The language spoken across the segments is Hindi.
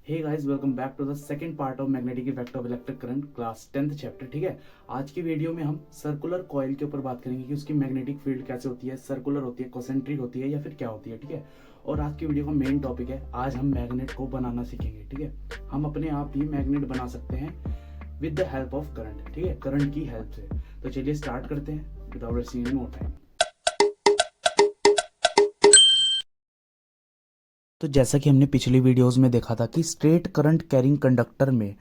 Hey guys, welcome back to the second part of magnetic effect of electric current, class 10th chapter. ठीक है, आज की वीडियो में हम सर्कुलर कॉइल के ऊपर बात करेंगे कि उसकी मैग्नेटिक फील्ड कैसे होती है, सर्कुलर होती है, कॉन्सेंट्रिक होती है या फिर क्या होती है। ठीक है, और आज की वीडियो का मेन टॉपिक है, आज हम मैग्नेट को बनाना सीखेंगे। ठीक है, हम अपने आप ही मैग्नेट बना सकते हैं with the help of current. ठीक है, करंट की हेल्प से। तो चलिए स्टार्ट करते हैं without wasting any more time. तो जैसा कि हमने पिछली वीडियोस में देखा था कि स्ट्रेट करंट कैरिंग कंडक्टर में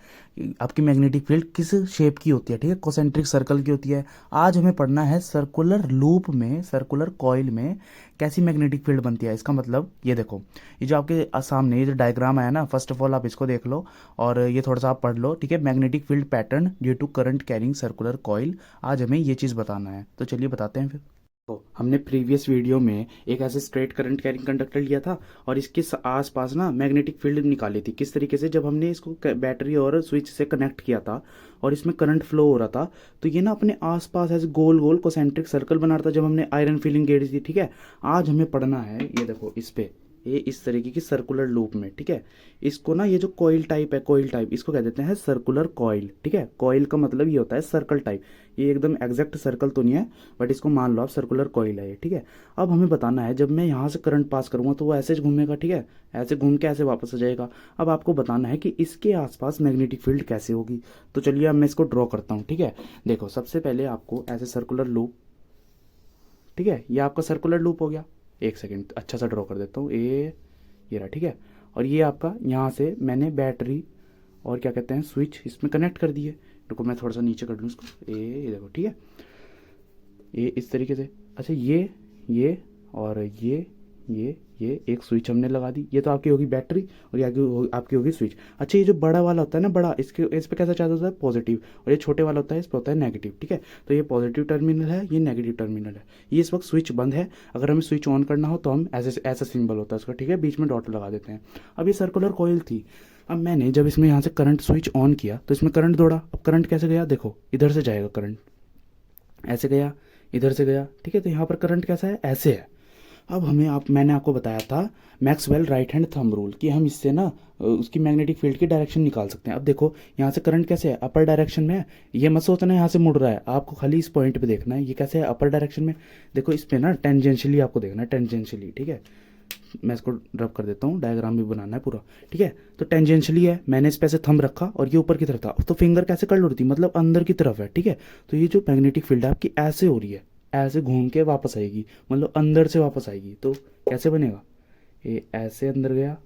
आपकी मैग्नेटिक फील्ड किस शेप की होती है। ठीक है, कॉन्सेंट्रिक सर्कल की होती है। आज हमें पढ़ना है सर्कुलर लूप में, सर्कुलर कॉइल में कैसी मैग्नेटिक फील्ड बनती है। इसका मतलब ये देखो, ये जो आपके सामने ये जो डायग्राम आया ना, फर्स्ट ऑफ ऑल आप इसको देख लो और ये थोड़ा सा आप पढ़ लो। ठीक है, magnetic field pattern due to current carrying circular coil, आज हमें ये चीज़ बताना है। तो चलिए बताते हैं फिर। तो हमने प्रीवियस वीडियो में एक ऐसे स्ट्रेट करंट कैरिंग कंडक्टर लिया था और इसके आसपास ना मैग्नेटिक फील्ड निकाली थी। किस तरीके से, जब हमने इसको बैटरी और स्विच से कनेक्ट किया था और इसमें करंट फ्लो हो रहा था, तो ये ना अपने आसपास ऐसे गोल गोल कोसेंट्रिक सर्कल बना रहा था जब हमने आयरन फीलिंग गेड़ी थी। ठीक है, आज हमें पढ़ना है, ये देखो इस पे, ये इस तरीके की सर्कुलर लूप में। ठीक है, इसको ना, ये जो कॉइल टाइप है, कॉइल टाइप इसको कह देते हैं सर्कुलर कॉइल। ठीक है, कॉइल का मतलब ये होता है सर्कल टाइप। ये एकदम एग्जैक्ट सर्कल तो नहीं है, बट इसको मान लो आप सर्कुलर कॉइल है ये। ठीक है, अब हमें बताना है जब मैं यहाँ से करंट पास करूँगा तो वो ऐसे घूमेगा। ठीक है, ऐसे घूम के ऐसे वापस आ जाएगा। अब आपको बताना है कि इसके आसपास मैग्नेटिक फील्ड कैसे होगी। तो चलिए अब मैं इसको ड्रॉ करता हूँ। ठीक है, देखो सबसे पहले आपको ऐसे सर्कुलर लूप, ठीक है, ये आपका सर्कुलर लूप हो गया। एक सेकेंड अच्छा सा ड्रॉ कर देता हूँ, ये रहा। ठीक है, और ये आपका यहाँ से मैंने बैटरी और क्या कहते हैं स्विच इसमें कनेक्ट कर दिए। रुको मैं थोड़ा सा नीचे कर लूँ इसको, ये देखो। ठीक है, ये इस तरीके से। अच्छा, ये और ये एक स्विच हमने लगा दी। ये तो आपकी होगी बैटरी और ये आपकी होगी स्विच। अच्छा, ये जो बड़ा वाला होता है ना, बड़ा, इसके इस पे कैसा चार्ज होता है, पॉजिटिव, और ये छोटे वाला होता है, इस पर होता है नेगेटिव। ठीक है, तो ये पॉजिटिव टर्मिनल है, ये नेगेटिव टर्मिनल है। ये इस वक्त स्विच बंद है। अगर हमें स्विच ऑन करना हो तो हम ऐसे ऐसा सिंबल होता है उसका। ठीक है, बीच में डॉट लगा देते हैं। अब ये सर्कुलर कॉइल थी। अब मैंने जब इसमें यहाँ से करंट स्विच ऑन किया तो इसमें करंट दौड़ा। अब करंट कैसे गया, देखो इधर से जाएगा करंट, ऐसे गया, इधर से गया। ठीक है, तो यहाँ पर करंट कैसा है, ऐसे है। अब मैंने आपको बताया था Maxwell right hand thumb rule कि हम इससे ना उसकी मैग्नेटिक फील्ड की डायरेक्शन निकाल सकते हैं। अब देखो यहाँ से करंट कैसे है, अपर डायरेक्शन में है। ये मत सोचना यहाँ से मुड़ रहा है, आपको खाली इस पॉइंट पे देखना है ये कैसे है, अपर डायरेक्शन में। देखो इस पे ना टेंजेंशियली आपको देखना है, टेंजेंशियली। ठीक है, मैं इसको ड्रॉप कर देता हूँ, डायग्राम भी बनाना है पूरा। ठीक है, तो टेंजेंशियली है, मैंने इस पे से थंब रखा और ये ऊपर की तरफ था, तो फिंगर कैसे कर रही थी, मतलब अंदर की तरफ है। ठीक है, तो ये जो मैग्नेटिक फील्ड है आपकी ऐसे हो रही है, ऐसे घूम के वापस आएगी, मतलब अंदर से वापस आएगी। तो कैसे बनेगा, ये ऐसे अंदर गया,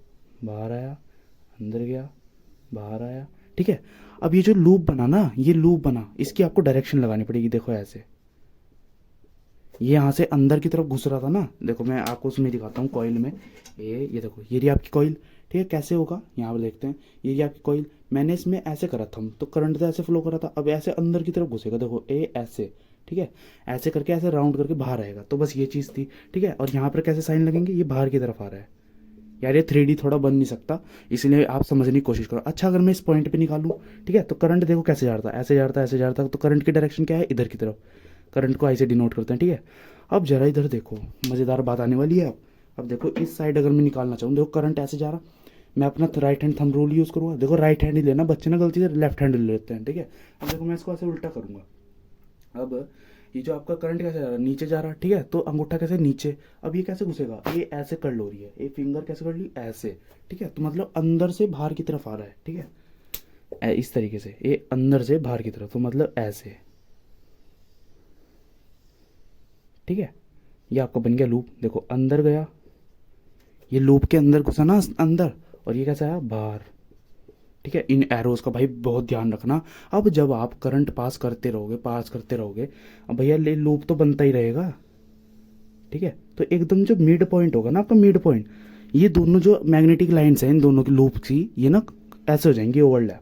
बाहर आया, अंदर गया, बाहर आया। ठीक है, अब ये जो लूप बना ना, ये लूप बना, इसकी आपको डायरेक्शन लगानी पड़ेगी। देखो ऐसे, ये यहाँ से अंदर की तरफ घुस रहा था ना, देखो मैं आपको उसमें दिखाता हूँ कॉइल में। ये देखो, ये रही आपकी कॉइल। ठीक है, कैसे होगा यहाँ पर देखते हैं। ये रही आपकी कॉइल, मैंने इसमें ऐसे करा था, तो करंट तो ऐसे फ्लो करा था, अब ऐसे अंदर की तरफ घुसेगा। देखो ए ऐसे, ठीक है, ऐसे करके ऐसे राउंड करके बाहर आएगा। तो बस ये चीज़ थी। ठीक है, और यहाँ पर कैसे साइन लगेंगे, ये बाहर की तरफ आ रहा है। यार ये 3D थोड़ा बन नहीं सकता, इसलिए आप समझने की कोशिश करो। अच्छा, अगर मैं इस पॉइंट पे निकालूं, ठीक है, तो करंट देखो कैसे जा रहा था, ऐसे जा रहा था, ऐसे जा रहा था, तो करंट की डायरेक्शन क्या है, इधर की तरफ। करंट को ऐसे डिनोट करते हैं। ठीक है, अब जरा इधर देखो, मज़ेदार बात आने वाली है। अब देखो इस साइड अगर मैं निकालना चाहूँ, देखो करंट ऐसे जा रहा, मैं अपना right hand thumb rule use करूँगा। देखो राइट हैंड ही लेना, बच्चे ना गलती से लेफ्ट हैंड ले लेते हैं। ठीक है, अब देखो मैं इसको ऐसे उल्टा करूँगा। अब ये जो आपका करंट कैसे जा रहा है, नीचे जा रहा है। ठीक है, तो अंगूठा कैसे नीचे, अब ये कैसे घुसेगा, ये ऐसे कर लो रही है, ये फिंगर कैसे कर ली, ऐसे। ठीक है, तो मतलब अंदर से बाहर की तरफ आ रहा है। ठीक है, इस तरीके से ये अंदर से बाहर की तरफ, तो मतलब ऐसे। ठीक है, ये आपका बन गया लूप। देखो अंदर गया, ये लूप के अंदर घुसा ना अंदर, और ये कैसा आया, बाहर। ठीक है, इन एरोज का भाई बहुत ध्यान रखना। अब जब आप करंट पास करते रहोगे, अब भैया ले लूप तो बनता ही रहेगा। ठीक है, तो एकदम जो मिड पॉइंट होगा ना आपका, मिड पॉइंट, ये दोनों जो मैग्नेटिक लाइंस हैं इन दोनों की लूप की, ये ना ऐसे हो जाएंगी ओवरलैप,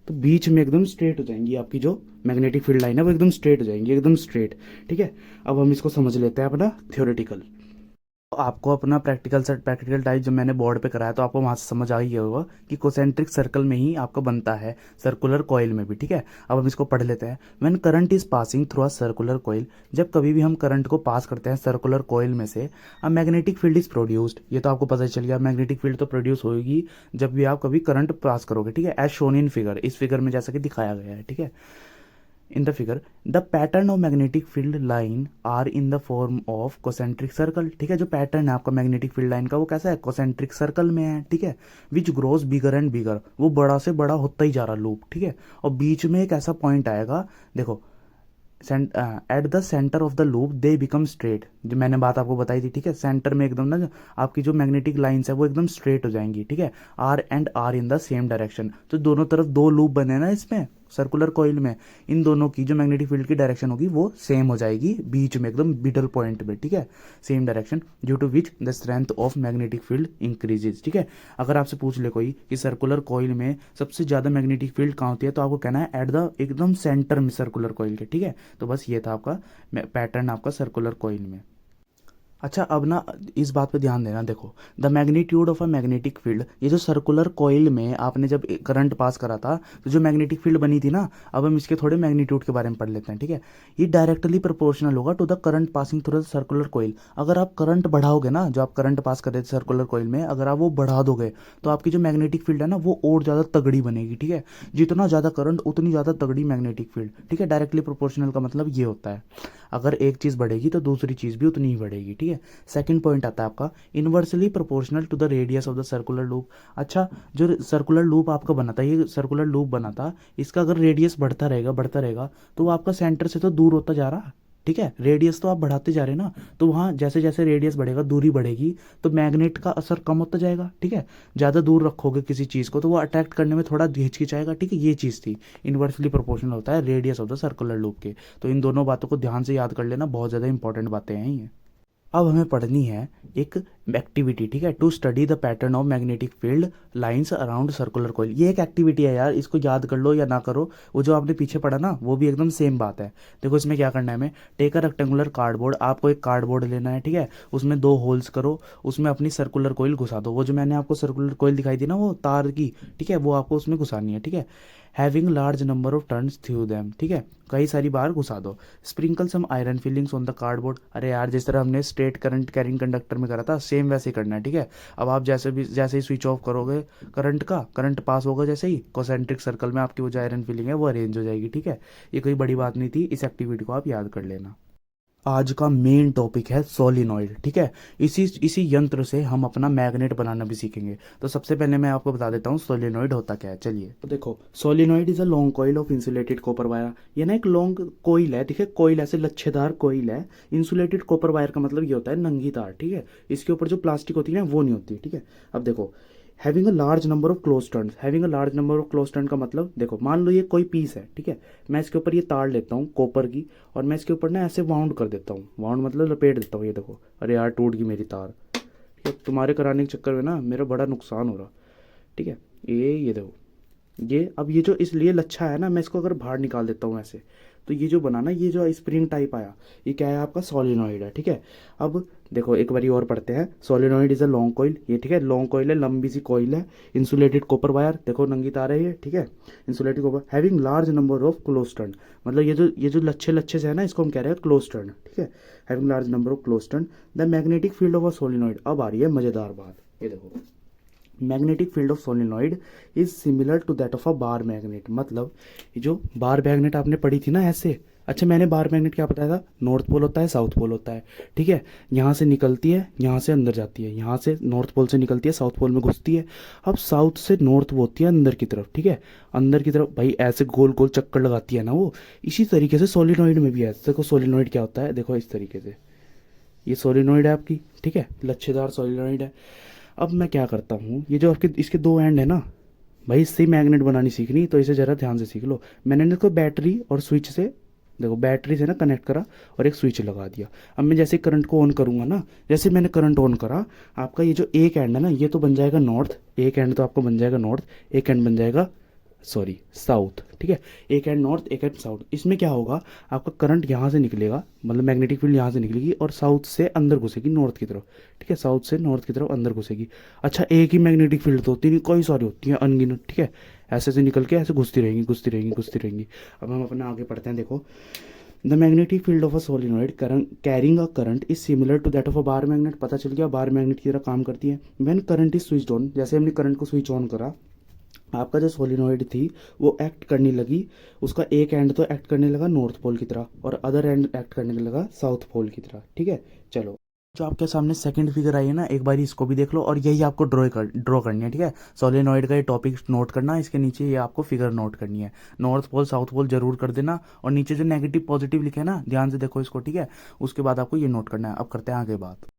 तो बीच में एकदम स्ट्रेट हो जाएंगी। आपकी जो मैग्नेटिक फील्ड लाइन है वो एकदम स्ट्रेट हो जाएंगी, एकदम स्ट्रेट। ठीक है, अब हम इसको समझ लेते हैं अपना थ्योरेटिकल। तो आपको अपना प्रैक्टिकल टाइप जब मैंने बोर्ड पे कराया तो आपको वहाँ से समझ आ ही गया होगा कि कोसेंट्रिक सर्कल में ही आपका बनता है सर्कुलर कॉइल में भी, ठीक है। अब हम इसको पढ़ लेते हैं। When current is passing through a circular coil, जब कभी भी हम करंट को पास करते हैं सर्कुलर कॉइल में से, a magnetic field is produced, ये तो आपको पता ही चल गया, मैग्नेटिक फील्ड तो प्रोड्यूस होगी जब भी आप कभी करंट पास करोगे, ठीक है। एज शोन इन फिगर, इस फिगर में जैसा कि दिखाया गया है, ठीक है। In the figure, the pattern of magnetic field line are in the form of concentric circle, ठीक है। जो पैटर्न है आपका मैग्नेटिक फील्ड लाइन का वो कैसा है, concentric सर्कल में है, ठीक है। Which grows bigger and bigger, वो बड़ा से बड़ा होता ही जा रहा लूप, ठीक है। और बीच में एक ऐसा पॉइंट आएगा, देखो, at the centre of the loop they become straight, जो मैंने बात आपको बताई थी, ठीक है। सेंटर में एकदम ना आपकी जो मैग्नेटिक लाइंस है वो एकदम स्ट्रेट हो जाएंगी, ठीक है। R and R in the same direction, तो दोनों तरफ दो लूप बने ना इसमें सर्कुलर कॉइल में, इन दोनों की जो मैग्नेटिक फील्ड की डायरेक्शन होगी वो सेम हो जाएगी बीच में एकदम मिडल पॉइंट में, ठीक है। Same direction, due to which the strength of magnetic field increases, ठीक है। अगर आपसे पूछ ले कोई कि सर्कुलर कॉइल में सबसे ज़्यादा मैग्नेटिक फील्ड कहाँ होती है, तो आपको कहना है एट द एकदम सेंटर में सर्कुलर कॉइल के, ठीक है। तो बस ये था आपका पैटर्न आपका सर्कुलर कॉइल में। अच्छा, अब ना इस बात पे ध्यान देना, देखो, the magnitude of a magnetic field, ये जो सर्कुलर कॉइल में आपने जब करंट पास करा था तो जो मैग्नेटिक फील्ड बनी थी ना, अब हम इसके थोड़े मैग्नीट्यूड के बारे में पढ़ लेते हैं, ठीक है। ये डायरेक्टली प्रोपोर्शनल होगा to the current passing through the circular coil. अगर आप करंट बढ़ाओगे ना, जो आप करंट पास कर रहे थे सर्कुलर कॉइल में, अगर आप वो बढ़ा दोगे तो आपकी जो मैग्नेटिक फील्ड है ना वो और ज़्यादा तगड़ी बनेगी, ठीक है। जितना ज़्यादा करंट उतनी ज़्यादा तगड़ी मैग्नेटिक फील्ड, ठीक है। डायरेक्टली प्रोपोर्शनल का मतलब ये होता है, अगर एक चीज़ बढ़ेगी तो दूसरी चीज़ भी उतनी ही बढ़ेगी, ठीक है। सेकंड पॉइंट आता है आपका inversely proportional to the radius of the circular loop. अच्छा, जो सर्कुलर लूप आपका बना था, ये सर्कुलर लूप बना था, इसका अगर रेडियस बढ़ता रहेगा तो वो आपका सेंटर से तो दूर होता जा रहा, ठीक है। रेडियस तो आप बढ़ाते जा रहे हैं ना, तो वहाँ जैसे जैसे रेडियस बढ़ेगा, दूरी बढ़ेगी, तो मैग्नेट का असर कम होता जाएगा, ठीक है। ज़्यादा दूर रखोगे किसी चीज़ को तो वो अट्रैक्ट करने में थोड़ा हिचकिचाएगा, ठीक है। ये चीज़ थी, इन्वर्सली प्रोपोर्शनल होता है radius of the circular loop के। तो इन दोनों बातों को ध्यान से याद कर लेना, बहुत ज़्यादा इंपॉर्टेंट बातें हैं ये। अब हमें पढ़नी है एक एक्टिविटी, ठीक है, to study the pattern of magnetic field lines around circular coil. ये एक एक्टिविटी है यार, इसको याद कर लो या ना करो, वो जो आपने पीछे पढ़ा ना वो भी एकदम सेम बात है। देखो इसमें क्या करना है, हमें टेक अ रेक्टेंगुलर कार्डबोर्ड, आपको एक कार्डबोर्ड लेना है, ठीक है। उसमें 2 होल्स करो, उसमें अपनी सर्कुलर कॉइल घुसा दो, वो जो मैंने आपको सर्कुलर कॉइल दिखाई थी ना वो तार की, ठीक है, वो आपको उसमें घुसानी है, ठीक है। Having large number of turns through them, ठीक है, कई सारी बार घुसा दो। Sprinkle some iron filings on the cardboard, अरे यार जिस तरह हमने स्ट्रेट करंट कैरिंग कंडक्टर में करा था सेम वैसे ही करना है, ठीक है। अब आप जैसे ही स्विच ऑफ करोगे करंट पास होगा, जैसे ही कॉन्सेंट्रिक सर्कल में आपकी वो जो आयरन फिलिंग है वो अरेंज हो जाएगी, ठीक है। ये कोई बड़ी बात नहीं थी, इस एक्टिविटी को आप याद कर लेना। आज का मेन टॉपिक है सोलिनॉइड, ठीक है। इसी यंत्र से हम अपना मैग्नेट बनाना भी सीखेंगे। तो सबसे पहले मैं आपको बता देता हूँ सोलिनॉइड होता क्या है। चलिए, तो देखो, solenoid is a long coil of insulated copper wire. ये ना एक लॉन्ग कॉइल है, ठीक है, कॉइल ऐसे लच्छेदार कॉइल है। इंसुलेटेड कॉपर वायर का मतलब ये होता है नंगी तार, ठीक है। इसके ऊपर जो प्लास्टिक होती है ना वो नहीं होती, ठीक है। अब देखो, having a large number of close turns, having a large number of close turn का मतलब, देखो मान लो ये कोई पीस है, ठीक है। मैं इसके ऊपर ये तार लेता हूँ कॉपर की, और मैं इसके ऊपर ना ऐसे वाउंड कर देता हूँ, वाउंड मतलब लपेट देता हूँ, ये देखो, अरे यार टूट गई मेरी तार, ठीक है। तुम्हारे कराने के चक्कर में ना मेरा बड़ा नुकसान हो रहा, ठीक है। ये देखो, ये अब ये जो इसलिए लच्छा है ना, मैं इसको अगर बाहर निकाल देता हूँ ऐसे, तो ये जो बना ना, ये जो स्प्रिंग टाइप आया, ये क्या है आपका सोलिनॉइड है, ठीक है। अब देखो एक बारी और पढ़ते हैं, solenoid is a long coil, ये ठीक है, लॉन्ग कॉइल है, लंबी सी कॉइल है। इंसुलेटेड कॉपर वायर, देखो नंगी तार है ये, ठीक है। Insulated copper having large number of close turn, मतलब ये जो लच्छे लच्छे से है ना, इसको हम कह रहे हैं क्लोज टर्न, ठीक है। Having large number of close turn, the magnetic field of a solenoid. अब आ रही है मजेदार बात, ये देखो, magnetic field of solenoid is similar to that of a bar magnet. मतलब ये जो बार मैग्नेट आपने पढ़ी थी ना ऐसे, अच्छा मैंने बार मैग्नेट क्या बताया था, नॉर्थ पोल होता है, साउथ पोल होता है, ठीक है। यहाँ से निकलती है, यहाँ से अंदर जाती है, यहाँ से नॉर्थ पोल से निकलती है, साउथ पोल में घुसती है। अब साउथ से नॉर्थ वो होती है अंदर की तरफ, ठीक है। अंदर की तरफ भाई ऐसे गोल गोल चक्कर लगाती है ना वो, इसी तरीके से सोलिनॉइड में भी है। देखो सोलिनॉइड क्या होता है, देखो इस तरीके से, ये सोलिनॉइड है आपकी, ठीक है, लच्छेदार सोलिनॉइड है। अब मैं क्या करता हूँ, ये जो आपके इसके 2 एंड है ना भाई, इससे ही मैग्नेट बनानी सीखनी, तो इसे ज़रा ध्यान से सीख लो। मैंने इसको बैटरी और स्विच से, देखो बैटरी से ना कनेक्ट करा और एक स्विच लगा दिया। अब मैं जैसे करंट को ऑन करूँगा ना, जैसे मैंने करंट ऑन करा, आपका ये जो एक एंड है ना ये तो बन जाएगा नॉर्थ, एक एंड तो आपका बन जाएगा नॉर्थ, एक एंड बन जाएगा सॉरी साउथ, ठीक है, एक एंड नॉर्थ एक एंड साउथ। इसमें क्या होगा, आपका करंट यहाँ से निकलेगा, मतलब मैग्नेटिक फील्ड यहाँ से निकलेगी और साउथ से अंदर घुसेगी नॉर्थ की तरफ, ठीक है, साउथ से नॉर्थ की तरफ अंदर घुसेगी। अच्छा, एक ही मैग्नेटिक फील्ड तो होती नहीं, कई सारी होती हैं अनगिनत, ठीक है, ऐसे से निकल के ऐसे घुसती रहेंगी घुसती रहेंगी घुसती रहेंगी। अब हम अपना आगे पढ़ते हैं, देखो। The magnetic field of a solenoid carrying a current is similar to that of a bar magnet. पता चल गया, बार मैग्नेट की तरह काम करती है। When current is switch on, जैसे हमने करंट को स्विच ऑन करा, आपका जो सोलिनॉइड थी वो एक्ट करने लगी, उसका एक एंड तो एक्ट करने लगा नॉर्थ पोल की तरह और अदर एंड एक्ट करने लगा साउथ पोल की तरह, ठीक है। चलो, जो आपके सामने सेकंड फिगर आई है ना, एक बार इसको भी देख लो और यही आपको ड्रॉ करनी है, ठीक है। सोलिनॉइड का ये टॉपिक नोट करना, इसके नीचे ये आपको फिगर नोट करनी है। नॉर्थ पोल साउथ पोल जरूर कर देना, और नीचे जो नेगेटिव पॉजिटिव लिखे है ना, ध्यान से देखो इसको, ठीक है। उसके बाद आपको ये नोट करना है। अब करते हैं आगे बात।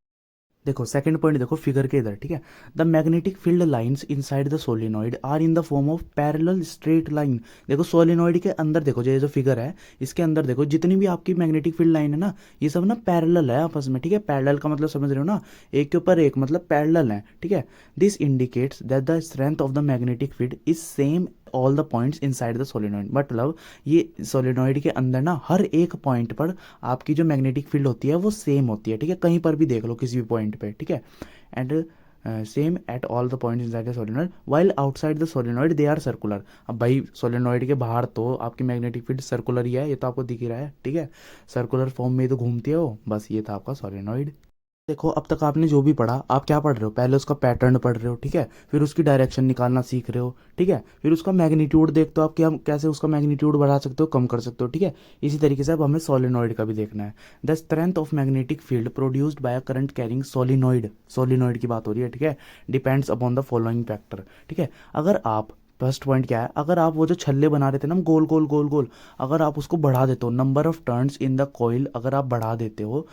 देखो सेकंड पॉइंट, देखो फिगर के इधर, ठीक है। The magnetic field lines inside the solenoid are in the form of parallel straight line. देखो सोलिनॉइड के अंदर देखो, जो फिगर है इसके अंदर देखो, जितनी भी आपकी मैग्नेटिक फील्ड लाइन है ना, ये सब ना पैरेलल है आपस में, ठीक है। पैरेलल का मतलब समझ रहे हो ना, एक के ऊपर एक, मतलब पैरेलल है, ठीक है। This indicates that the strength of the magnetic field is same all the points inside the solenoid. मतलब ये सोलिनॉइड के अंदर ना हर एक पॉइंट पर आपकी जो मैग्नेटिक फील्ड होती है वो सेम होती है, ठीक है। कहीं पर भी देख लो किसी भी पॉइंट पे, ठीक है। And same at all the points inside the solenoid while outside the solenoid they are circular. अब भाई सोलिनॉइड के बाहर तो आपकी मैग्नेटिक फील्ड सर्कुलर ही है, ये तो आपको दिख ही रहा है, ठीक है। सर्कुलर फॉर्म में तो घूमती है वो, बस ये था आपका सोलिनॉइड। देखो अब तक आपने जो भी पढ़ा, आप क्या पढ़ रहे हो, पहले उसका पैटर्न पढ़ रहे हो, ठीक है, फिर उसकी डायरेक्शन निकालना सीख रहे हो, ठीक है, फिर उसका मैग्नीट्यूड देखते हो आप, क्या कैसे उसका मैग्नीट्यूड बढ़ा सकते हो, कम कर सकते हो, ठीक है। इसी तरीके से अब हमें सोलिनॉइड का भी देखना है। The strength of magnetic field produced by a current carrying solenoid, solenoid की बात हो रही है, ठीक है, depends upon the following factor, ठीक है। अगर आप, फर्स्ट पॉइंट क्या है, अगर आप वो जो छल्ले बना रहे थे ना गोल गोल गोल गोल, अगर आप उसको बढ़ा देते हो, number of turns in the coil अगर आप बढ़ा देते हो,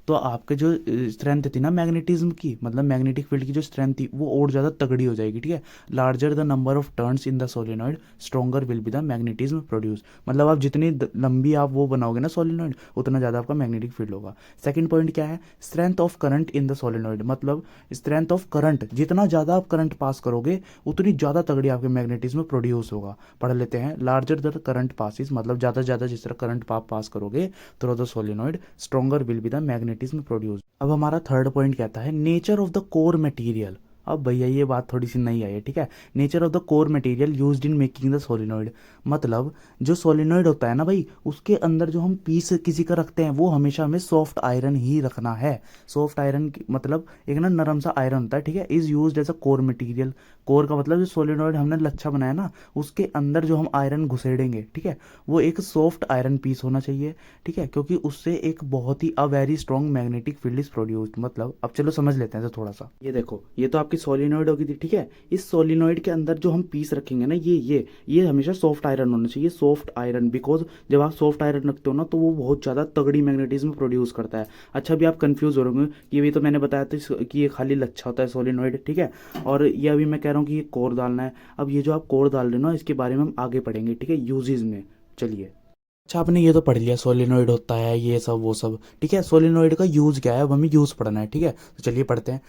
तो आपके जो स्ट्रेंथ थी ना मैग्नेटिज्म की, मतलब मैग्नेटिक फील्ड की जो स्ट्रेंथ थी वो और ज़्यादा तगड़ी हो जाएगी, ठीक है। Larger the number of turns in the solenoid stronger will be the magnetism produce. मतलब आप जितनी लंबी आप वो बनाओगे ना सोलिनॉइड, उतना ज़्यादा आपका मैग्नेटिक फील्ड होगा। सेकंड पॉइंट क्या है, strength of current in the solenoid, मतलब स्ट्रेंथ ऑफ करंट, जितना ज़्यादा आप करंट पास करोगे उतनी ज़्यादा तगड़ी आपके मैग्नेटिज्म प्रोड्यूस होगा। पढ़ लेते हैं, लार्जर द करंट पासिस, मतलब ज़्यादा से ज़्यादा जिस तरह करंट पास करोगे through the solenoid, stronger will be the magnetism produce. अब हमारा थर्ड पॉइंट कहता है nature of the core material. अब भैया ये बात थोड़ी सी नई आई है, ठीक है। Nature of the core material used in making the solenoid, मतलब जो सोलिनॉइड होता है ना भाई, उसके अंदर जो हम पीस किसी का रखते हैं वो हमेशा हमें सॉफ्ट आयरन ही रखना है। सॉफ्ट आयरन मतलब एक ना नरम सा आयरन होता है, ठीक है। Is used as a core material. Core का मतलब जो सोलिनॉइड हमने लच्छा बनाया ना, उसके अंदर जो हम आयरन घुसेड़ेंगे, ठीक है, वो एक सॉफ्ट आयरन पीस होना चाहिए, ठीक है, क्योंकि उससे एक बहुत ही a very strong magnetic field is produced. मतलब अब चलो समझ लेते हैं थोड़ा सा। ये देखो, ये तो आपकी सोलिनॉइड होगी थी, ठीक है। इस सोलिनॉइड के अंदर जो हम पीस रखेंगे ना, ये हमेशा सॉफ्ट आयरन होना चाहिए, सॉफ्ट आयरन, बिकॉज जब आप सॉफ्ट आयरन रखते हो ना तो वो बहुत ज़्यादा तगड़ी मैग्नेटिज्म प्रोड्यूस करता है। अच्छा, अभी आप कंफ्यूज हो रहे होंगे कि ये तो मैंने बताया था कि ये खाली लच्छा होता है सोलिनॉइड, ठीक है, और ये अभी मैं कह रहा हूँ कि ये कोर डालना है। अब ये जो आप कोर डाल रहे हो ना, इसके बारे में हम आगे पढ़ेंगे, ठीक है, यूजेस में। चलिए, अच्छा आपने ये तो पढ़ लिया सोलिनॉइड होता है ये सब वो सब, ठीक है। सोलिनॉइड का यूज क्या है, अब हमें यूज पढ़ना है, ठीक है। तो चलिए पढ़ते हैं।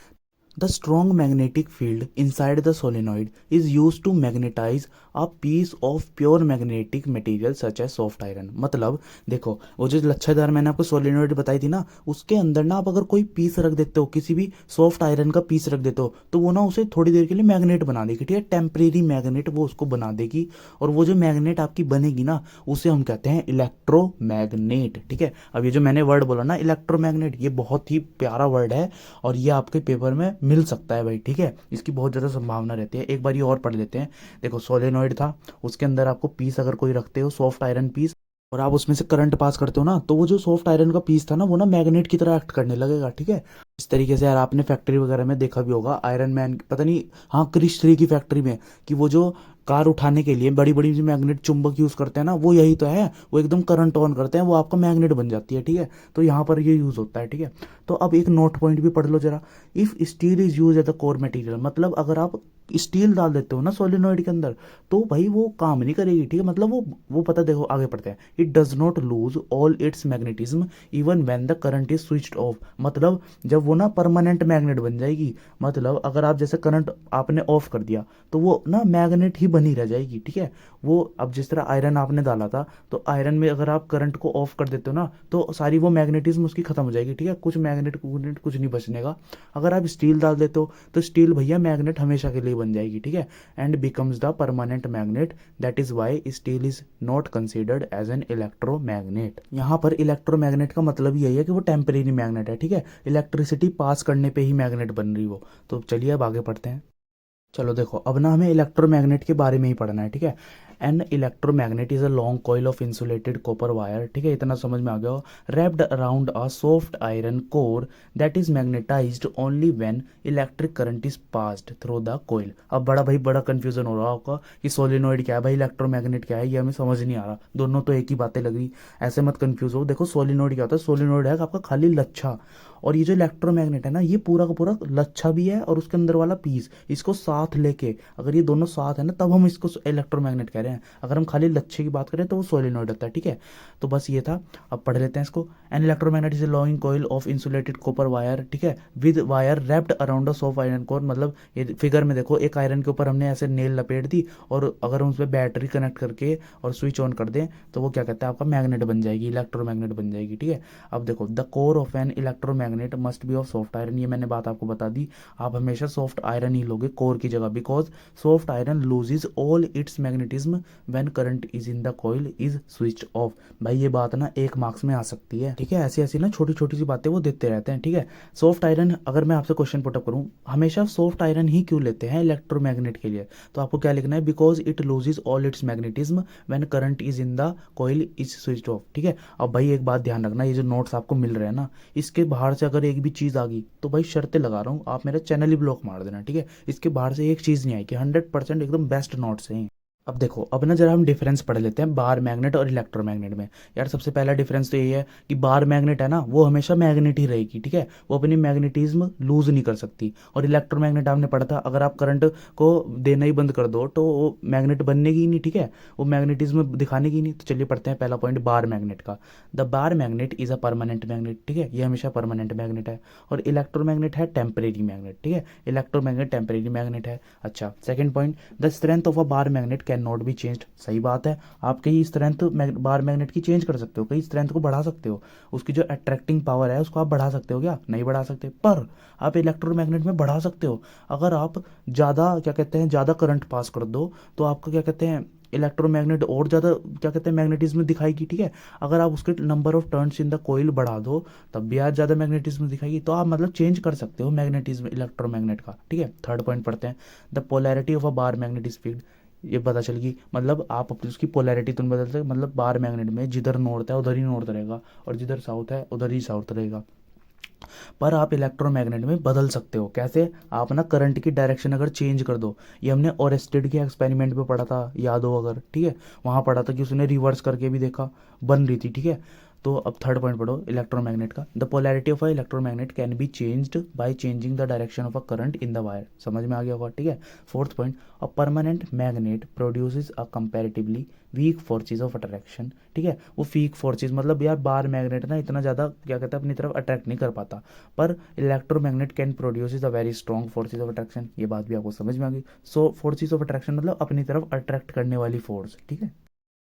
The strong magnetic field inside the solenoid is used to magnetize a piece of pure magnetic material such as soft iron। मतलब देखो, वो जो लच्छेदार मैंने आपको सोलिनॉइड बताई थी ना, उसके अंदर ना आप अगर कोई पीस रख देते हो, किसी भी सॉफ्ट आयरन का पीस रख देते हो, तो वो ना उसे थोड़ी देर के लिए मैग्नेट बना देगी, ठीक है, टेम्परेरी मैग्नेट वो उसको बना देगी। और वो जो मैग्नेट आपकी बनेगी ना, उसे हम कहते हैं इलेक्ट्रोमैग्नेट, ठीक है। अब ये जो मैंने वर्ड बोला ना इलेक्ट्रोमैग्नेट, ये बहुत ही प्यारा वर्ड है और ये आपके पेपर में मिल सकता है भाई, ठीक है, इसकी बहुत ज़्यादा संभावना रहती है। एक बार ये और पढ़ लेते हैं। देखो सोलेनॉइड था, उसके अंदर आपको पीस अगर कोई रखते हो सॉफ्ट आयरन पीस, और आप उसमें से करंट पास करते हो ना, तो वो जो सॉफ्ट आयरन का पीस था ना, वो ना मैग्नेट की तरह एक्ट करने लगेगा, ठीक है। इस तरीके से यार आपने फैक्ट्री वगैरह में देखा भी होगा, आयरन मैन पता नहीं, हाँ क्रिश 3 की फैक्ट्री में, कि वो जो कार उठाने के लिए बड़ी बड़ी मैग्नेट चुंबक यूज़ करते हैं ना, वो यही तो है, वो एकदम करंट ऑन करते हैं, वो आपका मैग्नेट बन जाती है, ठीक है। तो यहाँ पर ये यूज़ होता है, ठीक है। तो अब एक नोट पॉइंट भी पढ़ लो जरा। If steel is use as a core material, मतलब अगर आप स्टील डाल देते हो ना सोलिनॉइड के अंदर, तो भाई वो काम नहीं करेगी, ठीक है। मतलब वो पता, देखो आगे पढ़ते हैं, it does not lose all it's magnetism even when the current is switched off. मतलब जब वो ना परमानेंट मैग्नेट बन जाएगी, मतलब अगर आप जैसे करंट आपने ऑफ कर दिया तो वो ना मैग्नेट ही बनी रह जाएगी, ठीक है। वो अब जिस तरह आयरन आपने डाला था, तो आयरन में अगर आप करंट को ऑफ कर देते हो ना, तो सारी वो मैग्नेटिज्म उसकी खत्म हो जाएगी, ठीक है। कुछ मैग्नेट कुछ नहीं बचने का। अगर आप स्टील डाल देते हो तो स्टील भैया मैग्नेट हमेशा के लिए बन जाएगी, ठीक है, and becomes the permanent magnet. That is why steel is not considered as an electromagnet. यहाँ पर इलेक्ट्रोमैग्नेट का मतलब यही है कि वो टेम्परेरी मैग्नेट है, ठीक है, इलेक्ट्रिसिटी पास करने पे ही मैग्नेट बन रही वो। तो चलिए अब आगे पढ़ते हैं। चलो देखो, अब ना हमें इलेक्ट्रोमैग्नेट के बारे में ही पढ़ना है, ठीक है। An electromagnet is a long coil of insulated copper wire, ठीक है, इतना समझ में आ गया हो, wrapped around a soft iron core that is magnetized only when electric current is passed through the coil. अब बड़ा भाई बड़ा कंफ्यूजन हो रहा होगा कि सोलिनॉइड क्या है भाई, इलेक्ट्रोमैग्नेट क्या है, ये हमें समझ नहीं आ रहा, दोनों तो एक ही बातें लग रही। ऐसे मत कंफ्यूज हो। देखो सोलिनॉइड क्या होता है, सोलिनॉइड है आपका खाली लच्छा, और ये जो इलेक्ट्रोमैग्नेट है ना, ये पूरा का पूरा लच्छा भी है और उसके अंदर वाला पीस, इसको साथ लेके अगर ये दोनों साथ है ना, तब हम इसको इलेक्ट्रोमैग्नेट कह रहे हैं। अगर हम खाली लच्छे की बात करें तो वो सोलिनॉइड होता है, ठीक है। तो बस ये था, अब पढ़ लेते हैं इसको। An electromagnet is a long coil of insulated copper wire, ठीक है, with wire wrapped around a soft iron core. मतलब ये फिगर में देखो, एक आयरन के ऊपर हमने ऐसे नेल लपेट दी, और अगर हम उस पर बैटरी कनेक्ट करके और स्विच ऑन कर दें तो वो क्या कहता है, आपका मैग्नेट बन जाएगी, इलेक्ट्रोमैग्नेट बन जाएगी, ठीक है। अब देखो, the core of an electromagnet must be of soft iron, ये मैंने बात आपको बता दी, आप हमेशा सॉफ्ट आयरन ही लोगे कोर की जगह, because soft iron loses all it's magnetism when current is in the coil is switch off. भाई ये बात ना 1 मार्क्स में आ सकती है, ठीक है। ऐसी ऐसी ना छोटी छोटी सी बातें वो देते रहते हैं, ठीक है। सॉफ्ट आयरन, अगर मैं आपसे क्वेश्चन पुटअप करूं, हमेशा सॉफ्ट आयरन ही क्यों लेते हैं इलेक्ट्रोमैग्नेट के लिए, तो आपको क्या लिखना है, because it loses all it's magnetism when current is in the coil is switch off, ठीक है। अब भाई एक बात ध्यान रखना, ये जो नोट्स आपको मिल रहे हैं ना, इसके बाहर से अगर एक भी चीज़ आ गई तो भाई शर्तें लगा रहा हूँ, आप मेरा चैनल ही ब्लॉक मार देना, ठीक है। इसके बाहर से एक चीज़ नहीं आएगी, 100% एकदम बेस्ट नोट्स हैं। अब देखो, अब ना जरा हम डिफरेंस पढ़ लेते हैं बार मैग्नेट और इलेक्ट्रोमैग्नेट में। यार सबसे पहला डिफरेंस तो यही है कि बार मैग्नेट है ना, वो हमेशा मैग्नेट ही रहेगी, ठीक है, वो अपनी मैग्नेटिज्म लूज नहीं कर सकती। और इलेक्ट्रोमैग्नेट आपने पढ़ा था, अगर आप करंट को देना ही बंद कर दो तो वो मैग्नेट बनने की ही नहीं, ठीक है, वो मैग्नेटिज्म दिखाने की नहीं। तो चलिए पढ़ते हैं पहला पॉइंट बार मैग्नेट का। The bar magnet is a permanent magnet, ठीक है, ये हमेशा परमानेंट मैग्नेट है। और इलेक्ट्रोमैग्नेट है टेम्परेरी मैग्नेट, ठीक है, इलेक्ट्रोमैग्नेट टेम्परेरी मैग्नेट है। अच्छा, second point, the strength of a bar magnet can not be changed. सही बात है, आप कहीं स्ट्रेंथ बार मैग्नेट की चेंज कर सकते हो, कहीं स्ट्रेंथ को बढ़ा सकते हो, उसकी जो अट्रैक्टिंग पावर है उसको आप बढ़ा सकते हो, क्या नहीं बढ़ा सकते, पर आप इलेक्ट्रोमैग्नेट में बढ़ा सकते हो। अगर आप ज़्यादा क्या कहते हैं, ज़्यादा करंट पास कर दो तो आपका क्या कहते हैं, इलेक्ट्रोमैग्नेट और ज़्यादा क्या कहते हैं मैग्नेटिज्म दिखाएगी, ठीक है। अगर आप उसके number of turns in the coil बढ़ा दो तब भी आज ज़्यादा मैग्नेटिज्म दिखाएगी। तो आप मतलब चेंज कर सकते हो मैग्नेटिज्म इलेक्ट्रोमैग्नेट का, ठीक है। थर्ड पॉइंट पढ़ते हैं, the polarity of a bar magnet is fixed. ये पता चल गई, मतलब आप अपनी उसकी पोलैरिटी तुम बदल सकते, मतलब बार मैग्नेट में जिधर नॉर्थ है उधर ही नॉर्थ रहेगा, और जिधर साउथ है उधर ही साउथ रहेगा। पर आप इलेक्ट्रोमैग्नेट में बदल सकते हो, कैसे, आप ना करंट की डायरेक्शन अगर चेंज कर दो। ये हमने ओरेस्टेड के एक्सपेरिमेंट में पढ़ा था, याद हो अगर, ठीक है, वहाँ पढ़ा था कि उसने रिवर्स करके भी देखा, बन रही थी, ठीक है। तो अब थर्ड पॉइंट पढ़ो इलेक्ट्रोमैग्नेट का, the polarity of a electromagnet can be changed by changing the direction of a current in the wire. समझ में आ गया होगा, ठीक है। Fourth point, a permanent magnet produces a comparatively week forces of attraction, ठीक है, वो वीक फोर्सेज मतलब यार बार मैग्नेट ना इतना ज़्यादा क्या कहता है अपनी तरफ अट्रैक्ट नहीं कर पाता, पर electromagnet can produce a very strong forces of attraction. ये बात भी आपको समझ में आ गई। सो फोर्सेज ऑफ अट्रैक्शन मतलब अपनी तरफ अट्रैक्ट करने वाली फोर्स, ठीक है।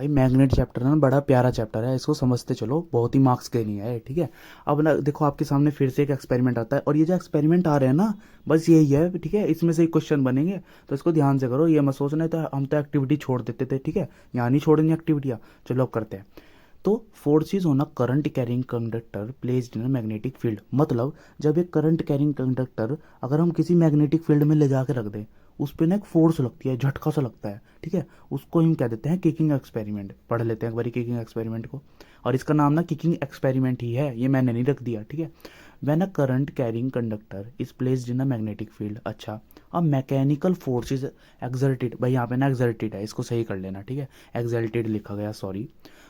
भाई मैग्नेट चैप्टर ना बड़ा प्यारा चैप्टर है, इसको समझते चलो, बहुत ही मार्क्स के नहीं है, ठीक है। अब ना देखो आपके सामने फिर से एक एक्सपेरिमेंट आता है, और ये जो एक्सपेरिमेंट आ रहे हैं ना, बस यही है, ठीक है, इसमें से एक क्वेश्चन बनेंगे, तो इसको ध्यान से करो, ये मत सोचना है तो हम तो एक्टिविटी छोड़ देते थे, ठीक है, यहाँ नहीं छोड़नी एक्टिविटियाँ। चलो अब करते हैं। तो forces on a current carrying conductor placed in a magnetic field, मतलब जब एक करंट कैरिंग कंडक्टर अगर हम किसी मैग्नेटिक फील्ड में ले जाके रख दें, उस पर ना एक फोर्स लगती है, झटका सा लगता है, ठीक है, उसको हम कह देते हैं किकिंग एक्सपेरिमेंट। पढ़ लेते हैं एक बार किकिंग एक्सपेरिमेंट को, और इसका नाम ना किकिंग एक्सपेरिमेंट ही है, ये मैंने नहीं रख दिया, ठीक है। When a current carrying conductor is placed in a magnetic field, अच्छा, अब मैकेनिकल फोर्स इज एक्सर्टेड, भाई यहाँ पे ना एक्सर्टेड है, इसको सही कर लेना, ठीक है, एक्सल्टेड लिखा गया, सॉरी,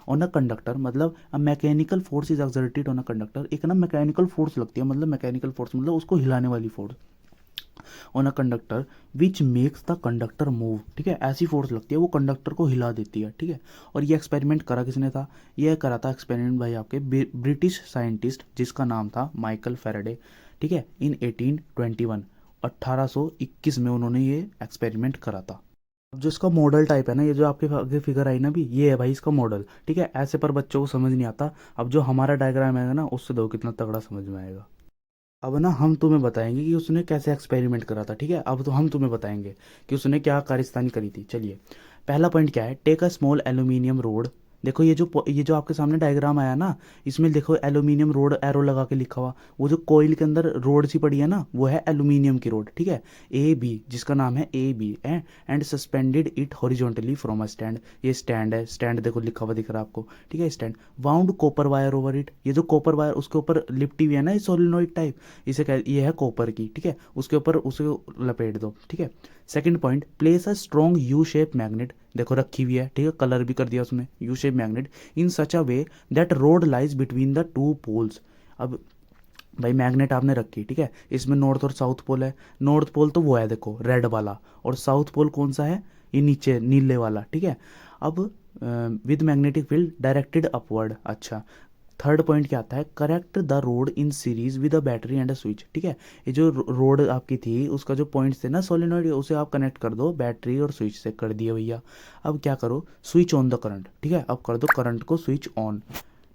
ऑन अ कंडक्टर, मतलब a mechanical force is exerted on a conductor, एक ना मैकेनिकल फोर्स लगती है, मतलब मैकेनिकल फोर्स मतलब उसको हिलाने वाली force, on a conductor which makes the conductor move, ठीक है, ऐसी फोर्स लगती है वो कंडक्टर को हिला देती है, ठीक है। और ये एक्सपेरिमेंट करा किसने था, ये करा था एक्सपेरिमेंट भाई आपके ब्रिटिश साइंटिस्ट जिसका नाम था माइकल फैराडे, ठीक है, इन 1821 1821 में उन्होंने ये एक्सपेरिमेंट करा था। अब जो इसका मॉडल टाइप है ना, ये जो आपके आगे फिगर आई ना भी, ये है भाई इसका मॉडल, ठीक है। ऐसे पर बच्चों को समझ नहीं आता। अब जो हमारा डायग्राम आएगा ना, उससे दो कितना तगड़ा समझ में आएगा। अब ना हम तुम्हें बताएंगे कि उसने कैसे एक्सपेरिमेंट करा था, ठीक है। अब तो हम तुम्हें बताएंगे कि उसने क्या कार्यस्तानी करी थी। चलिए, पहला पॉइंट क्या है, take a small aluminium rod. देखो ये जो आपके सामने डायग्राम आया ना, इसमें देखो एल्यूमिनियम रोड एरो लगा के लिखा हुआ, वो जो कोयल के अंदर रोड सी पड़ी है ना, वो है एल्यूमिनियम की रोड, ठीक है। ए बी, जिसका नाम है A B and suspended it horizontally from a stand. ये स्टैंड है, स्टैंड देखो लिखा हुआ दिख रहा है आपको, ठीक है, stand. Wound copper wire over it, ये जो कॉपर वायर उसके ऊपर लिपटी हुई है ना, ये सोलिनोइड टाइप, इसे कह, ये है कॉपर की, ठीक है, उसके ऊपर उसे लपेट दो, ठीक है। Second point, place a strong you shape magnet, देखो रखी हुई है, ठीक है, कलर भी कर दिया उसमें, U shape magnet in such a way that rod lies between the two poles. अब भाई मैग्नेट आपने रखी, ठीक है, इसमें नॉर्थ और साउथ पोल है। नॉर्थ पोल तो वो है देखो रेड वाला, और साउथ पोल कौन सा है, ये नीचे नीले वाला, ठीक है। अब with magnetic field directed upward. अच्छा, थर्ड पॉइंट क्या आता है, correct the road in series with a battery and a switch, ठीक है। ये जो रोड आपकी थी, उसका जो पॉइंट्स थे ना सोलिनॉइड, उसे आप कनेक्ट कर दो बैटरी और स्विच से, कर दिए भैया। अब क्या करो, स्विच ऑन द करंट, ठीक है, अब कर दो करंट को स्विच ऑन,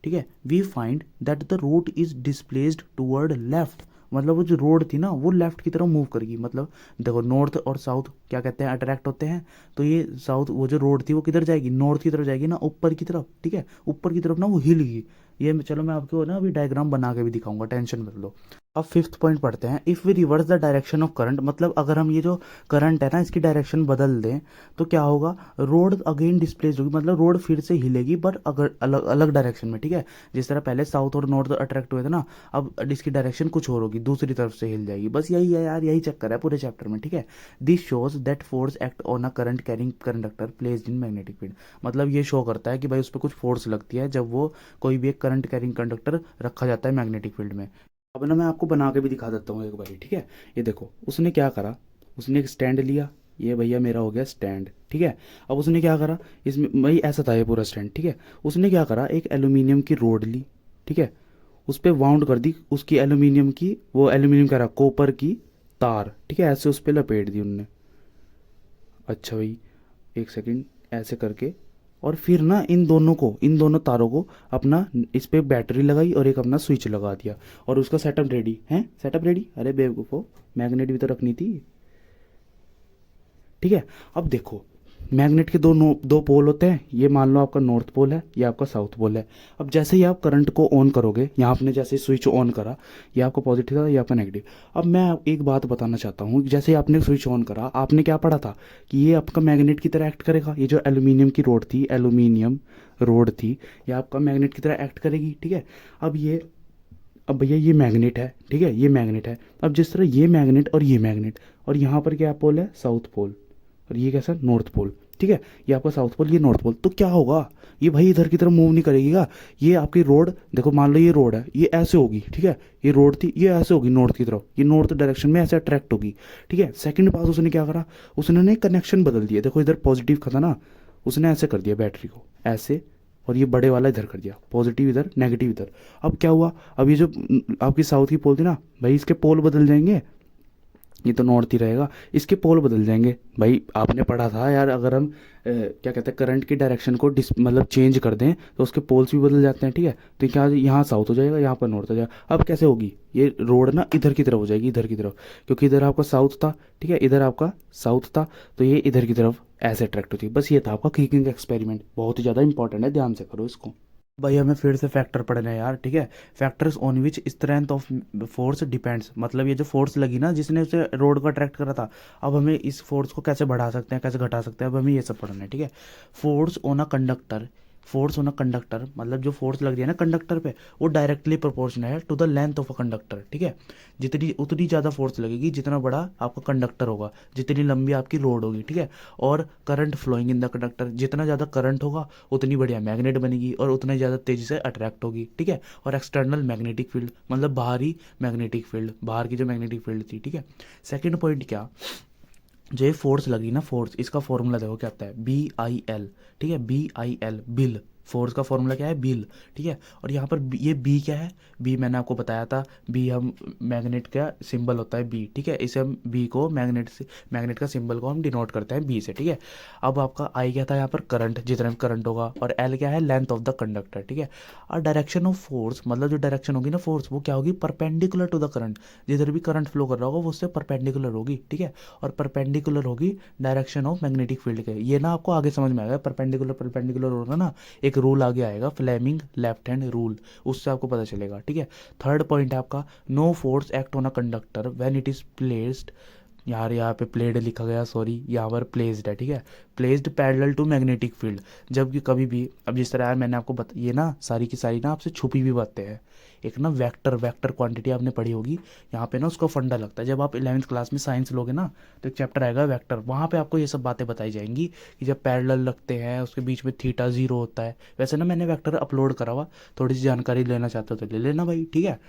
ठीक है। We find that the rod is displaced toward left, मतलब वो जो रोड थी ना वो लेफ्ट की तरफ मूव करेगी। मतलब देखो नॉर्थ और साउथ क्या कहते हैं, अट्रैक्ट होते हैं, तो ये साउथ वो जो रोड थी वो किधर जाएगी, नॉर्थ की तरफ जाएगी ना, ऊपर की तरफ, ठीक है, ऊपर की तरफ ना वो हिलेगी। ये चलो मैं आपको ना अभी डायग्राम बना के भी दिखाऊंगा, टेंशन मत लो। अब फिफ्थ पॉइंट पढ़ते हैं, if we reverse the direction of current, मतलब अगर हम ये जो करंट है ना इसकी डायरेक्शन बदल दें तो क्या होगा, रोड अगेन डिस्प्लेस होगी, मतलब रोड फिर से हिलेगी बट अगर अलग अलग डायरेक्शन में, ठीक है। जिस तरह पहले साउथ और नॉर्थ अट्रैक्ट हुए थे ना, अब इसकी डायरेक्शन कुछ और होगी, दूसरी तरफ से हिल जाएगी। बस यही है यार, यही चक्कर है पूरे चैप्टर में, ठीक है। This shows that force act on a current carrying conductor placed in magnetic field, मतलब ये शो करता है कि भाई उस पर कुछ फोर्स लगती है जब वो कोई भी एक करंट कैरिंग कंडक्टर रखा जाता है मैग्नेटिक फील्ड में। अब ना मैं आपको बना के भी दिखा देता हूँ एक बारी, ठीक है। ये देखो उसने क्या करा, उसने एक स्टैंड लिया, ये भैया मेरा हो गया स्टैंड, ठीक है। अब उसने क्या करा, इसमें भाई ऐसा था ये पूरा स्टैंड, ठीक है। उसने क्या करा, एक एल्यूमिनियम की रोड ली, ठीक है, उस पर वाउंड कर दी उसकी एल्यूमिनियम की, वो एल्यूमिनियम कह रहा कॉपर की तार, ठीक है, ऐसे उस पर लपेट दी उनने। अच्छा भाई, एक सेकंड, ऐसे करके, और फिर ना इन दोनों तारों को अपना इस पे बैटरी लगाई और एक अपना स्विच लगा दिया, और उसका सेटअप रेडी है, सेटअप रेडी, अरे बेवकूफ़ो, मैग्नेट भी तो रखनी थी, ठीक है। अब देखो मैग्नेट के दो पोल होते हैं, ये मान लो आपका नॉर्थ पोल है, ये आपका साउथ पोल है। अब जैसे ही आप करंट को ऑन करोगे, यहाँ आपने जैसे स्विच ऑन करा, ये आपका पॉजिटिव था, ये आपका नेगेटिव। अब मैं एक बात बताना चाहता हूँ, जैसे ही आपने स्विच ऑन करा, आपने क्या पढ़ा था कि ये आपका मैग्नेट की तरह एक्ट करेगा, ये जो एल्यूमिनियम की रोड थी, एल्यूमिनियम रोड थी, ये आपका मैग्नेट की तरह एक्ट करेगी, ठीक है। अब भैया ये मैग्नेट है, ठीक है, ये मैग्नेट है। अब जिस तरह ये मैग्नेट और ये मैग्नेट, और यहाँ पर क्या पोल है, साउथ पोल, और ये कैसा, नॉर्थ पोल, ठीक है, ये आपका साउथ पोल, ये नॉर्थ पोल, तो क्या होगा, ये भाई इधर की तरफ मूव नहीं करेगी का। ये आपकी रोड देखो, मान लो ये रोड है, ये ऐसे होगी, ठीक है, ये रोड थी, ये ऐसे होगी नॉर्थ की तरफ, ये नॉर्थ डायरेक्शन में ऐसे अट्रैक्ट होगी, ठीक है। सेकंड बात उसने क्या करा, उसने ना कनेक्शन बदल दिया, देखो इधर पॉजिटिव था ना, उसने ऐसे कर दिया बैटरी को ऐसे, और ये बड़े वाला इधर कर दिया, पॉजिटिव इधर नेगेटिव इधर। अब क्या हुआ, अब ये जो आपकी साउथ की पोल थी ना भाई, इसके पोल बदल जाएंगे, ये तो नॉर्थ ही रहेगा, इसके पोल बदल जाएंगे। भाई आपने पढ़ा था यार, अगर हम क्या कहते हैं करंट की डायरेक्शन को मतलब चेंज कर दें तो उसके पोल्स भी बदल जाते हैं, ठीक है। तो क्या यहाँ साउथ हो जाएगा, यहाँ पर नॉर्थ हो जाएगा। अब कैसे होगी, ये रोड ना इधर की तरफ हो जाएगी, इधर की तरफ, क्योंकि इधर आपका साउथ था, ठीक है, इधर आपका साउथ था, तो ये इधर की तरफ ऐसे अट्रैक्ट होती है। बस ये था आपका किकिंग एक्सपेरिमेंट, बहुत ही ज़्यादा इंपॉर्टेंट है, ध्यान से करो इसको। भाई हमें फिर से फैक्टर पढ़ना है यार, ठीक है। Factors on which strength of force depends, मतलब ये जो फोर्स लगी ना जिसने उसे रोड को अट्रैक्ट करा था, अब हमें इस फोर्स को कैसे बढ़ा सकते हैं, कैसे घटा सकते हैं, अब हमें ये सब पढ़ना है, ठीक है। Force on a conductor force on a conductor, मतलब जो फोर्स लग रही है ना कंडक्टर पे, वो डायरेक्टली प्रोपोर्शनल है to the length of a conductor, ठीक है। जितनी उतनी ज़्यादा फोर्स लगेगी जितना बड़ा आपका कंडक्टर होगा, जितनी लंबी आपकी रोड होगी, ठीक है। और current flowing in the conductor, जितना ज़्यादा करंट होगा उतनी बढ़िया मैग्नेट बनेगी और उतना ज़्यादा तेज़ी से अट्रैक्ट होगी, ठीक है। और एक्सटर्नल मैग्नेटिक फील्ड, मतलब बाहरी मैग्नेटिक फील्ड, बाहर की जो मैग्नेटिक फील्ड थी, ठीक है। सेकेंड पॉइंट क्या, जो ये फोर्स लगी ना, फोर्स, इसका फॉर्मूला देखो क्या आता है, BIL, ठीक है, BIL, बिल। फोर्स का फॉर्मूला क्या है, बिल, ठीक है। और यहाँ पर ये बी क्या है, बी मैंने आपको बताया था, बी हम मैग्नेट का सिंबल होता है बी, ठीक है। इसे हम बी को मैग्नेट से, मैग्नेट का सिंबल को हम डिनोट करते हैं बी से, ठीक है। अब आपका आई क्या था यहाँ पर, करंट, जितना भी करंट होगा, और एल क्या है, लेंथ ऑफ द कंडक्टर, ठीक है। और डायरेक्शन ऑफ फोर्स, मतलब जो डायरेक्शन होगी ना फोर्स, वो क्या होगी, परपेंडिकुलर टू द करंट। जिधर भी करंट फ्लो कर रहा होगा वो उससे परपेंडिकुलर होगी, ठीक है। और परपेंडिकुलर होगी डायरेक्शन ऑफ मैग्नेटिक फील्ड के। ये ना आपको आगे समझ में आएगा, परपेंडिकुलर परपेंडिकुलर होगा ना, एक रूल आगे आएगा, फ्लेमिंग लेफ्ट हैंड रूल, उससे आपको पता चलेगा, ठीक है। थर्ड पॉइंट है आपका, no force act on a conductor when it is placed, यार यहाँ पे प्लेड लिखा गया, सॉरी, यहाँ पर प्लेस्ड है, ठीक है। Placed parallel to magnetic field, जबकि कभी भी, अब जिस तरह यार मैंने आपको ये ना सारी की सारी ना आपसे छुपी हुई बातें हैं। एक ना वेक्टर, वेक्टर क्वांटिटी आपने पढ़ी होगी, यहाँ पे ना उसका फंडा लगता है। जब आप 11वीं क्लास में साइंस लोगे ना, तो एक चैप्टर आएगा वेक्टर, वहाँ पे आपको ये सब बातें बताई जाएंगी कि जब पैरेलल लगते हैं उसके बीच में थीटा जीरो होता है। वैसे ना मैंने वेक्टर अपलोड करा हुआ, थोड़ी सी जानकारी लेना चाहते हो तो ले लेना भाई, ठीक है।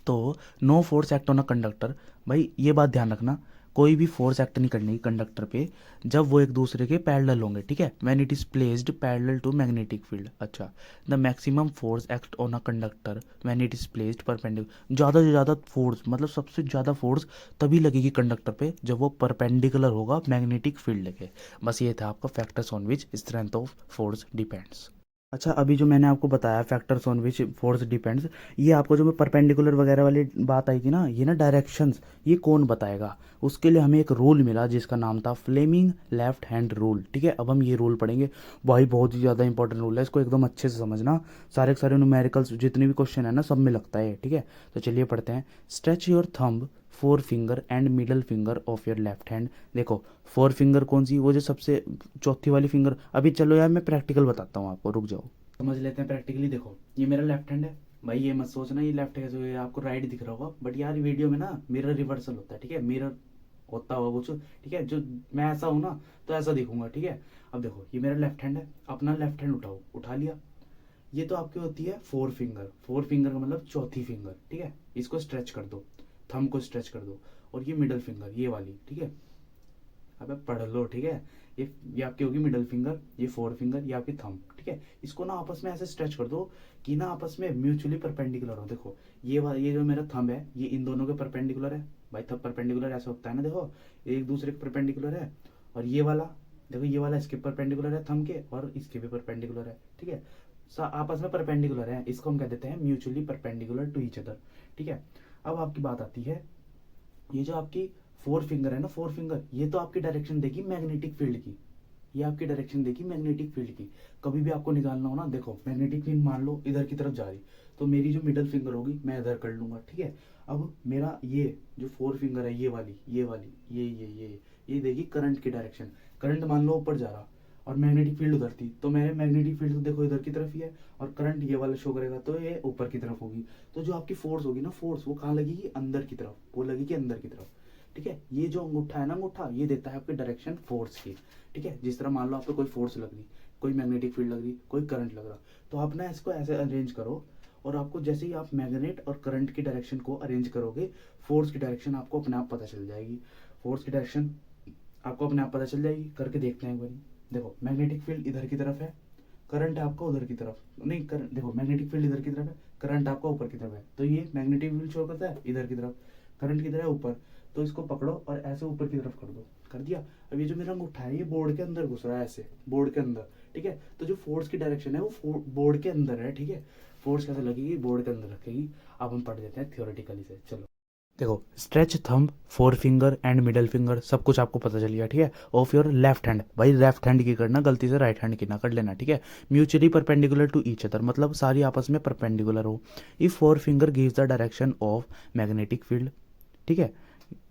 तो no force act on a conductor, भाई ये बात ध्यान रखना, कोई भी फोर्स एक्ट नहीं करनी कंडक्टर पे जब वो एक दूसरे के पैरेलल होंगे, ठीक है। When it is placed parallel to magnetic field. अच्छा, the maximum force act on a conductor when it is placed perpendicular, ज़्यादा से ज़्यादा फोर्स, मतलब सबसे ज़्यादा फोर्स तभी लगेगी कंडक्टर पे जब वो परपेंडिकुलर होगा मैग्नेटिक फील्ड के। बस ये था आपका factors on which strength of force depends. अच्छा, अभी जो मैंने आपको बताया factors on which force depends, ये आपको जो मैं परपेंडिकुलर वगैरह वाली बात आई थी ना, ये ना डायरेक्शंस, ये कौन बताएगा, उसके लिए हमें एक रूल मिला जिसका नाम था फ्लेमिंग लेफ्ट हैंड रूल, ठीक है। अब हम ये रूल पढ़ेंगे, भाई बहुत ही ज़्यादा इंपॉर्टेंट रूल है, इसको एकदम अच्छे से समझना, सारे के सारे न्यूमेरिकल्स जितने भी क्वेश्चन है ना सब में लगता है, ठीक है। तो चलिए पढ़ते हैं। Stretch your thumb, four finger and middle finger of your left hand. देखो फोर फिंगर कौन सी, वो जो सबसे चौथी वाली फिंगर। अभी चलो यार मैं प्रैक्टिकल बताता हूँ आपको, रुक जाओ, समझ लेते हैं प्रैक्टिकली। देखो ये मेरा लेफ्ट हैंड है, भाई ये मत सोचना ये लेफ्ट है, जो ये आपको राइट दिख रहा होगा, बट यार वीडियो में ना मिरर रिवर्सल होता है, ठीक है, मिरर होता होगा कुछ, ठीक है। जो मैं ऐसा हूँ ना तो ऐसा दिखूंगा, ठीक है। अब देखो ये मेरा लेफ्ट हैंड है, अपना लेफ्ट हैंड उठाओ, उठा लिया, ये तो आपकी होती है फोर फिंगर, फोर फिंगर का मतलब चौथी फिंगर, ठीक है। इसको स्ट्रेच कर दो, थंब को स्ट्रेच कर दो, और ये मिडल फिंगर ये वाली, ठीक है। अब पढ़ लो, ठीक है। ये आपकी होगी मिडल फिंगर, ये फोर फिंगर, ये आपकी थंब, ठीक है। इसको ना आपस में ऐसे स्ट्रेच कर दो कि ना आपस में म्यूचुअली परपेंडिकुलर हो। देखो ये जो मेरा थंब है ये इन दोनों के परपेंडिकुलर है, भाई थंब परपेंडिकुलर ऐसा होता है ना, देखो एक दूसरे के परपेंडिकुलर है। और ये वाला देखो, ये वाला इसके परपेंडिकुलर है थंब के, और इसके भी परपेंडिकुलर है, ठीक है। आपस में परपेंडिकुलर है, इसको हम कह देते हैं mutually perpendicular to each other, ठीक है। अब आपकी बात आती है, ये जो आपकी फोर फिंगर है ना, फोर फिंगर, ये तो आपकी डायरेक्शन देगी मैग्नेटिक फील्ड की, ये आपकी डायरेक्शन देगी मैग्नेटिक फील्ड की। कभी भी आपको निकालना हो ना, देखो मैग्नेटिक फील्ड मान लो इधर की तरफ जा रही, तो मेरी जो मिडल फिंगर होगी मैं इधर कर लूंगा, ठीक है। अब मेरा ये जो फोर फिंगर है, ये वाली ये देगी करंट की डायरेक्शन। करंट मान लो ऊपर जा रहा और मैग्नेटिक फील्ड उधर थी, तो मेरे मैग्नेटिक फील्ड तो देखो इधर की तरफ ही है, और करंट ये वाला शो करेगा तो ये ऊपर की तरफ होगी। तो जो आपकी फोर्स होगी ना, फोर्स वो कहाँ लगेगी, अंदर की तरफ, वो लगेगी अंदर की तरफ, ठीक है। ये जो अंगूठा है ना, अंगूठा ये देता है आपके डायरेक्शन फोर्स की, ठीक है। जिस तरह मान लो आप पे कोई फोर्स लग रही, कोई मैग्नेटिक फील्ड लग रही, कोई करंट लग रहा, तो आप ना इसको ऐसे अरेंज करो, और आपको जैसे ही आप मैग्नेट और करंट की डायरेक्शन को अरेंज करोगे, फोर्स की डायरेक्शन आपको अपने आप पता चल जाएगी। फोर्स की डायरेक्शन आपको अपने आप पता चल जाएगी, करके देखते हैं एक बार। देखो मैग्नेटिक फील्ड इधर की तरफ है, करंट आपका उधर की तरफ नहीं, करंट देखो मैग्नेटिक फील्ड इधर की तरफ है, करंट आपका ऊपर की तरफ है, तो ये मैग्नेटिक फील्ड शो करता है इधर की तरफ, करंट की तरफ है ऊपर, तो इसको पकड़ो और ऐसे ऊपर की तरफ कर दो, कर दिया। अब ये जो मेरा अंगूठा है ये बोर्ड के अंदर घुस रहा है, ऐसे बोर्ड के अंदर, ठीक है। तो जो फोर्स की डायरेक्शन है वो बोर्ड के अंदर है, ठीक है। फोर्स कैसे लगेगी, बोर्ड के अंदर रखेगी। अब हम पढ़ देते हैं थियोरेटिकली से, चलो। देखो stretch thumb, four finger and middle finger, सब कुछ आपको पता चल गया, ठीक है। ऑफ योर लेफ्ट हैंड, भाई लेफ्ट हैंड की करना, गलती से राइट हैंड की ना कर लेना, ठीक है। Mutually perpendicular to each other, मतलब सारी आपस में परपेंडिकुलर हो। If four finger gives the direction of magnetic field, ठीक है,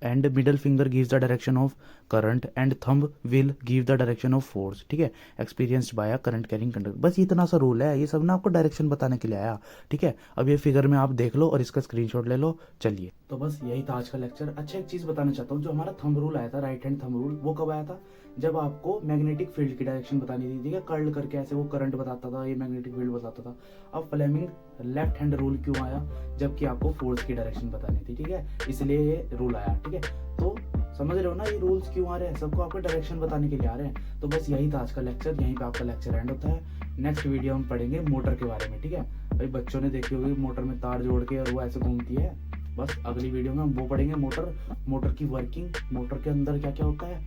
and middle finger gives the direction of current and thumb will give the direction of force, ठीक है, experienced by a current carrying conductor. बस इतना सा रूल है, ये सब ना आपको डायरेक्शन बताने के लिए आया, ठीक है। अब ये फिगर में आप देख लो और इसका स्क्रीनशॉट ले लो। चलिए, तो बस यही था आज का लेक्चर। अच्छा, एक चीज बताना चाहता हूँ, जो हमारा थंब रूल आया था, राइट हैंड थंब रूल, वो कब आया था? जब आपको मैग्नेटिक फील्ड की डायरेक्शन बतानी थी, ठीक है, कर्ल करके ऐसे वो करंट बताता था, ये मैग्नेटिक फील्ड बताता था। अब फ्लेमिंग लेफ्ट हैंड रूल क्यों आया? जबकि आपको फोर्स की डायरेक्शन बतानी थी, ठीक है, इसलिए ये रूल आया, ठीक है। तो समझ रहे हो ना, ये रूल्स क्यों आ रहे हैं? सबको आपको डायरेक्शन बताने के लिए आ रहे हैं। तो बस यही था आज का लेक्चर, यहीं पे आपका लेक्चर एंड होता है। नेक्स्ट वीडियो हम पढ़ेंगे मोटर के बारे में, ठीक है। भाई बच्चों ने देखी होगी मोटर में तार जोड़ के और वो ऐसे घूमती है। बस अगली वीडियो में हम वो पढ़ेंगे, मोटर की वर्किंग, मोटर के अंदर क्या क्या होता है।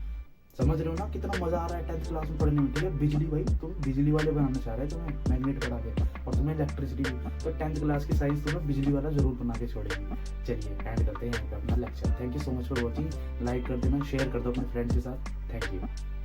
समझ रहे हो ना कितना मजा आ रहा है 10th क्लास में पढ़ने में, ठीक है। बिजली, भाई तुम बिजली वाले बनाना चाह रहे हो, तुम्हें मैग्नेट पढ़ा के और तुम्हें इलेक्ट्रिसिटी भी, तो 10th क्लास की साइंस तुम्हें बिजली वाला जरूर बना के छोड़ेगी। चलिए एंड करते हैं यहीं पे अपना lecture. Thank you so much for watching. Like कर देना, शेयर कर दो अपने फ्रेंड्स के साथ। Thank you.